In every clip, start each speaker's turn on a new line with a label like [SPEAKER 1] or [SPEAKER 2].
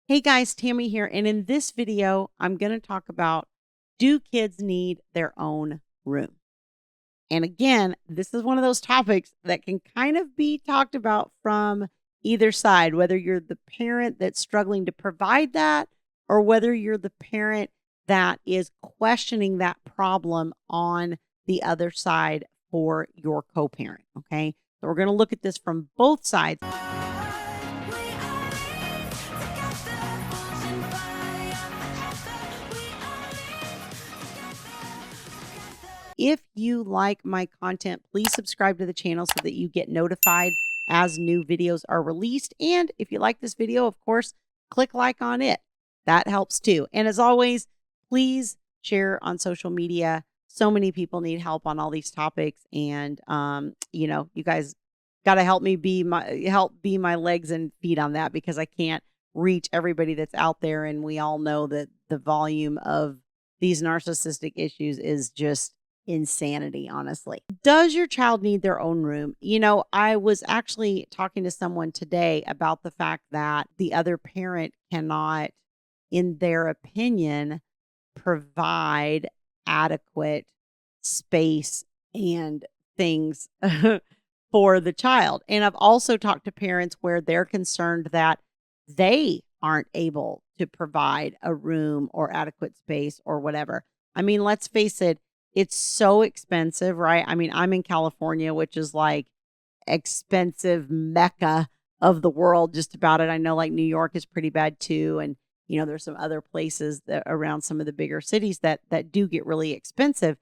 [SPEAKER 1] Hey guys, Tammy here, and in this video, I'm going to talk about, do kids need their own room? And again, this is one of those topics that can kind of be talked about from either side, whether you're the parent that's struggling to provide that or whether you're the parent that is questioning that problem on the other side for your co-parent, okay? So we're going to look at this from both sides. If you like my content, please subscribe to the channel so that you get notified as new videos are released. And if you like this video, of course, click like on it. That helps too. And as always, please share on social media. So many people need help on all these topics. And, you guys got to help me be my legs and feet on that, because I can't reach everybody that's out there. And we all know that the volume of these narcissistic issues is just insanity, honestly. Does your child need their own room? I was actually talking to someone today about the fact that the other parent cannot, in their opinion, provide adequate space and things for the child. And I've also talked to parents where they're concerned that they aren't able to provide a room or adequate space or whatever. I mean, let's face it, it's so expensive, right? I mean, I'm in California, which is like expensive mecca of the world, just about it. I know like New York is pretty bad too. And, there's some other places that around some of the bigger cities that do get really expensive.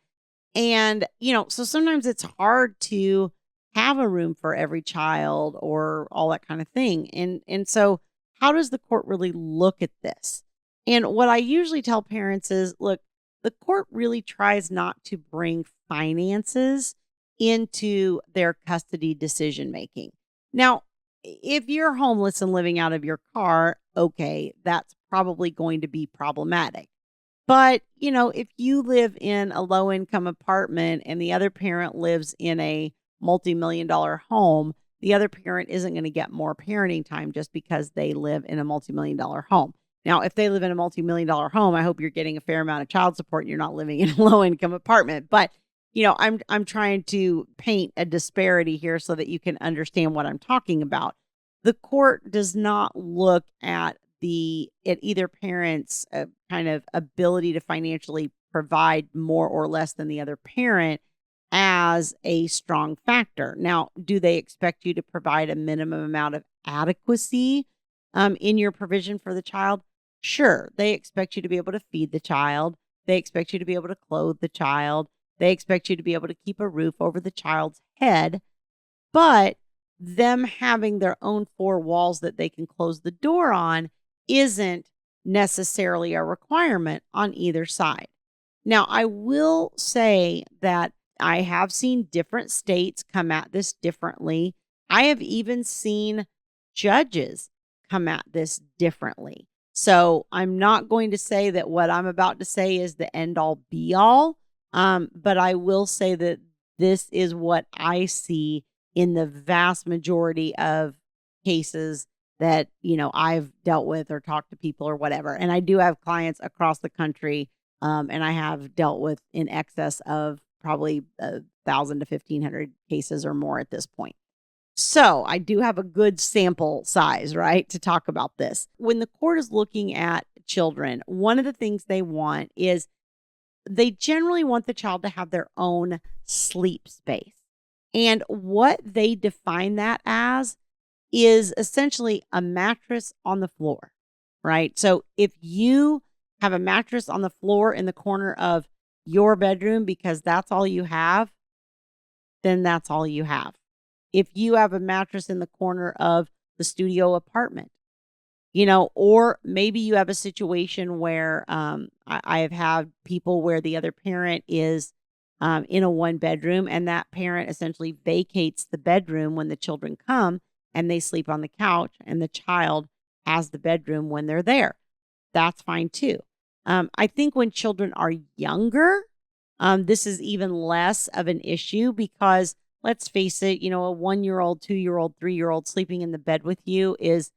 [SPEAKER 1] And, so sometimes it's hard to have a room for every child or all that kind of thing. And so how does the court really look at this? And what I usually tell parents is, look, the court really tries not to bring finances into their custody decision making. Now, if you're homeless and living out of your car, okay, that's probably going to be problematic. But, if you live in a low income apartment and the other parent lives in a multi-million dollar home, the other parent isn't going to get more parenting time just because they live in a multi-million dollar home. Now, if they live in a multi-million dollar home, I hope you're getting a fair amount of child support and you're not living in a low income apartment. But, I'm trying to paint a disparity here so that you can understand what I'm talking about. The court does not look at either parent's kind of ability to financially provide more or less than the other parent as a strong factor. Now, do they expect you to provide a minimum amount of adequacy in your provision for the child? Sure, they expect you to be able to feed the child. They expect you to be able to clothe the child. They expect you to be able to keep a roof over the child's head. But them having their own four walls that they can close the door on isn't necessarily a requirement on either side. Now, I will say that I have seen different states come at this differently. I have even seen judges come at this differently. So I'm not going to say that what I'm about to say is the end all be all. But I will say that this is what I see in the vast majority of cases that, I've dealt with or talked to people or whatever. And I do have clients across the country. And I have dealt with in excess of probably 1,000 to 1,500 cases or more at this point. So I do have a good sample size, right, to talk about this. When the court is looking at children, one of the things they want is they generally want the child to have their own sleep space. And what they define that as is essentially a mattress on the floor, right? So if you have a mattress on the floor in the corner of your bedroom because that's all you have, then that's all you have. If you have a mattress in the corner of the studio apartment, or maybe you have a situation where I have had people where the other parent is in a one bedroom and that parent essentially vacates the bedroom when the children come and they sleep on the couch and the child has the bedroom when they're there. That's fine too. I think when children are younger, this is even less of an issue because let's face it, a 1-year-old, 2-year-old, 3-year-old sleeping in the bed with you is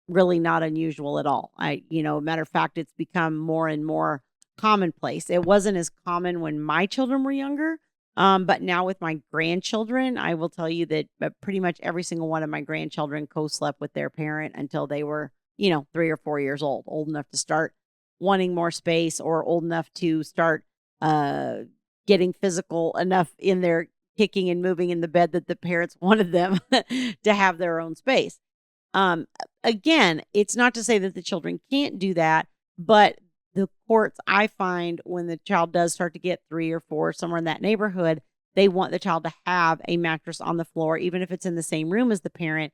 [SPEAKER 1] really not unusual at all. Matter of fact, it's become more and more commonplace. It wasn't as common when my children were younger. But now with my grandchildren, I will tell you that pretty much every single one of my grandchildren co-slept with their parent until they were, 3 or 4 years old enough to start wanting more space or old enough to start uh, getting physical enough in their kicking and moving in the bed that the parents wanted them to have their own space. Um, Again, it's not to say that the children can't do that, but the courts, I find when the child does start to get 3 or 4, somewhere in that neighborhood, they want the child to have a mattress on the floor, even if it's in the same room as the parent,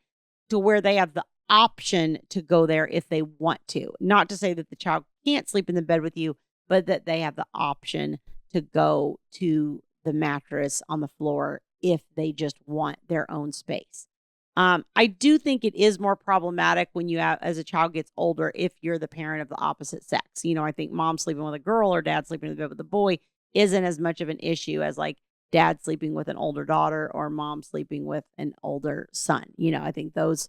[SPEAKER 1] to where they have the option to go there if they want to. Not to say that the child can't sleep in the bed with you, but that they have the option to go to the mattress on the floor if they just want their own space. I do think it is more problematic when as a child gets older, if you're the parent of the opposite sex. I think mom sleeping with a girl or dad sleeping in the bed with a boy isn't as much of an issue as like dad sleeping with an older daughter or mom sleeping with an older son. I think those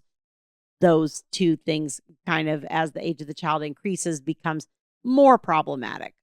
[SPEAKER 1] two things kind of, as the age of the child increases, becomes more problematic.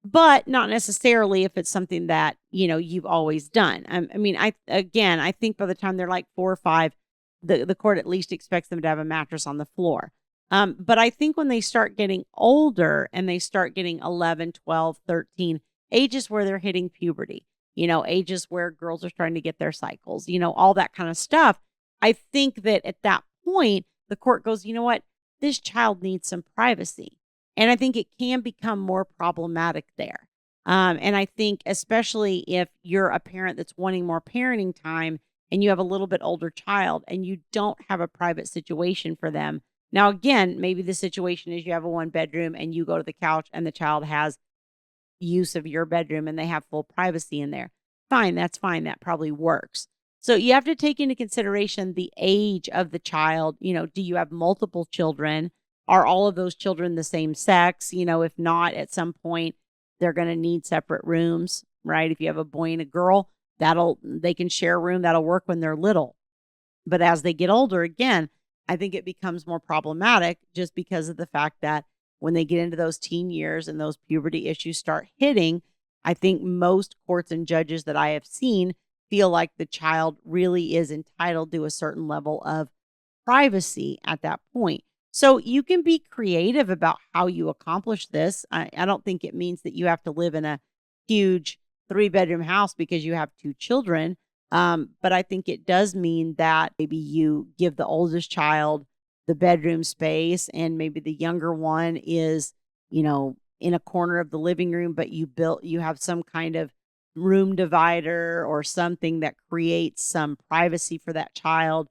[SPEAKER 1] But not necessarily if it's something that, you've always done. I think by the time they're like 4 or 5, the court at least expects them to have a mattress on the floor. But I think when they start getting older and they start getting 11, 12, 13, ages where they're hitting puberty, ages where girls are starting to get their cycles, all that kind of stuff. I think that at that point, the court goes, you know what? This child needs some privacy. And I think it can become more problematic there. And I think especially if you're a parent that's wanting more parenting time and you have a little bit older child and you don't have a private situation for them. Now, again, maybe the situation is you have a 1 bedroom and you go to the couch and the child has use of your bedroom and they have full privacy in there. Fine, that's fine. That probably works. So you have to take into consideration the age of the child. Do you have multiple children? Are all of those children the same sex? If not, at some point, they're going to need separate rooms, right? If you have a boy and a girl, they can share a room. That'll work when they're little. But as they get older, again, I think it becomes more problematic just because of the fact that when they get into those teen years and those puberty issues start hitting, I think most courts and judges that I have seen feel like the child really is entitled to a certain level of privacy at that point. So you can be creative about how you accomplish this. I don't think it means that you have to live in a huge 3-bedroom house because you have 2 children. But I think it does mean that maybe you give the oldest child the bedroom space and maybe the younger one is, in a corner of the living room, but you have some kind of room divider or something that creates some privacy for that child.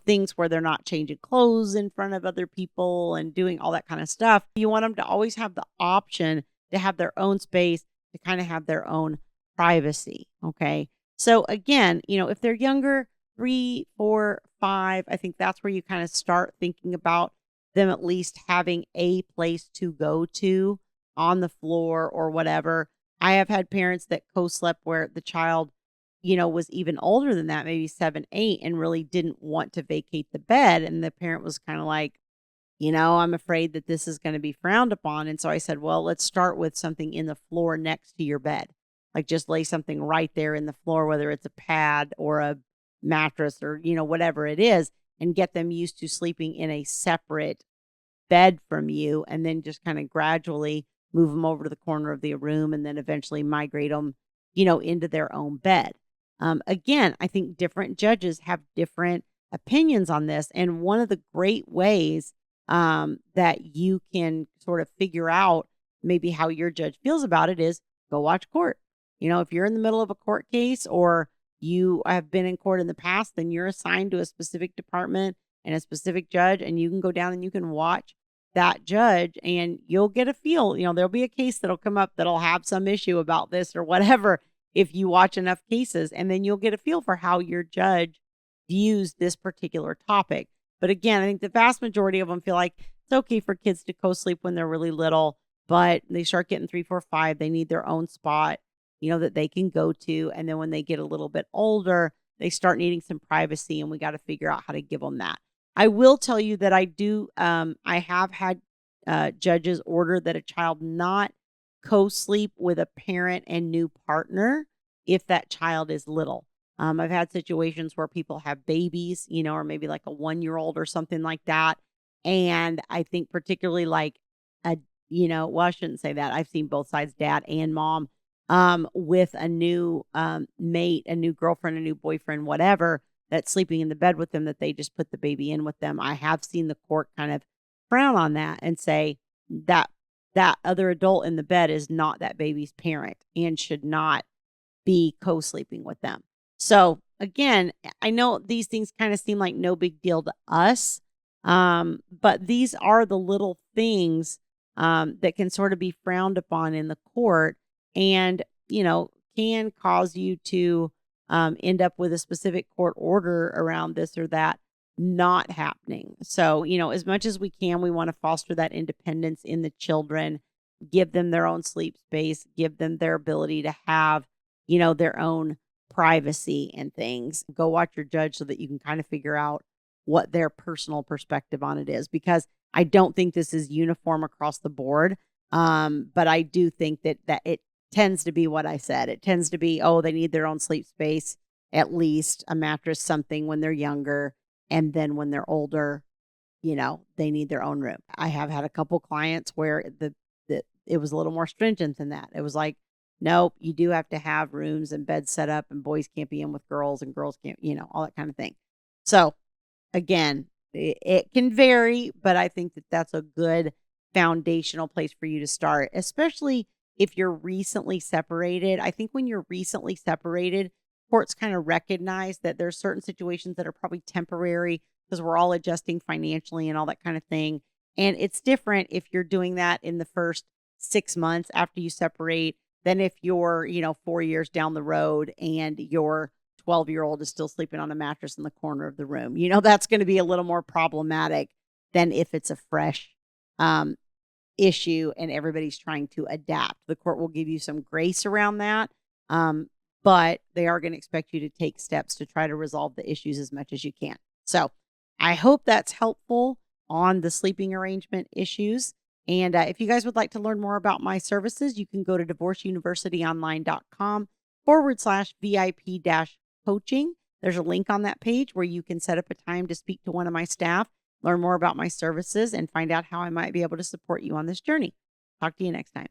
[SPEAKER 1] Things where they're not changing clothes in front of other people and doing all that kind of stuff. You want them to always have the option to have their own space, to kind of have their own privacy. Okay. So again, if they're younger, 3, 4, 5, I think that's where you kind of start thinking about them at least having a place to go to on the floor or whatever. I have had parents that co-slept where the child, was even older than that, maybe 7, 8, and really didn't want to vacate the bed. And the parent was kind of like, I'm afraid that this is going to be frowned upon. And so I said, well, let's start with something in the floor next to your bed. Like just lay something right there in the floor, whether it's a pad or a mattress or, whatever it is, and get them used to sleeping in a separate bed from you. And then just kind of gradually move them over to the corner of the room and then eventually migrate them, into their own bed. Again, I think different judges have different opinions on this. And one of the great ways that you can sort of figure out maybe how your judge feels about it is go watch court. If you're in the middle of a court case or you have been in court in the past, then you're assigned to a specific department and a specific judge, and you can go down and you can watch that judge and you'll get a feel. There'll be a case that'll come up that'll have some issue about this or whatever if you watch enough cases, and then you'll get a feel for how your judge views this particular topic. But again, I think the vast majority of them feel like it's okay for kids to co-sleep when they're really little, but they start getting 3, 4, 5, they need their own spot, that they can go to. And then when they get a little bit older, they start needing some privacy and we got to figure out how to give them that. I will tell you that I have had judges order that a child not co-sleep with a parent and new partner if that child is little. I've had situations where people have babies, or maybe like a 1-year-old or something like that. And I think particularly like a, well, I shouldn't say that. I've seen both sides, dad and mom, with a new mate, a new girlfriend, a new boyfriend, whatever, that's sleeping in the bed with them, that they just put the baby in with them. I have seen the court kind of frown on that and say that that other adult in the bed is not that baby's parent and should not be co-sleeping with them. So again, I know these things kind of seem like no big deal to us, but these are the little things that can sort of be frowned upon in the court, and can cause you to end up with a specific court order around this or that not happening. So, as much as we can, we want to foster that independence in the children, give them their own sleep space, give them their ability to have, their own privacy and things. Go watch your judge so that you can kind of figure out what their personal perspective on it is, because I don't think this is uniform across the board. But I do think that it tends to be what I said. It tends to be, oh, they need their own sleep space, at least a mattress, something when they're younger. And then when they're older, they need their own room. I have had a couple clients where it was a little more stringent than that. It was like, nope, you do have to have rooms and beds set up, and boys can't be in with girls and girls can't, all that kind of thing. So again, it can vary, but I think that that's a good foundational place for you to start, especially if you're recently separated. I think when you're recently separated, courts kind of recognize that there's certain situations that are probably temporary because we're all adjusting financially and all that kind of thing. And it's different if you're doing that in the first 6 months after you separate than if you're, 4 years down the road and your 12-year-old is still sleeping on a mattress in the corner of the room. That's going to be a little more problematic than if it's a fresh issue and everybody's trying to adapt. The court will give you some grace around that. But they are going to expect you to take steps to try to resolve the issues as much as you can. So I hope that's helpful on the sleeping arrangement issues. And if you guys would like to learn more about my services, you can go to divorceuniversityonline.com/VIP coaching. There's a link on that page where you can set up a time to speak to one of my staff, learn more about my services, and find out how I might be able to support you on this journey. Talk to you next time.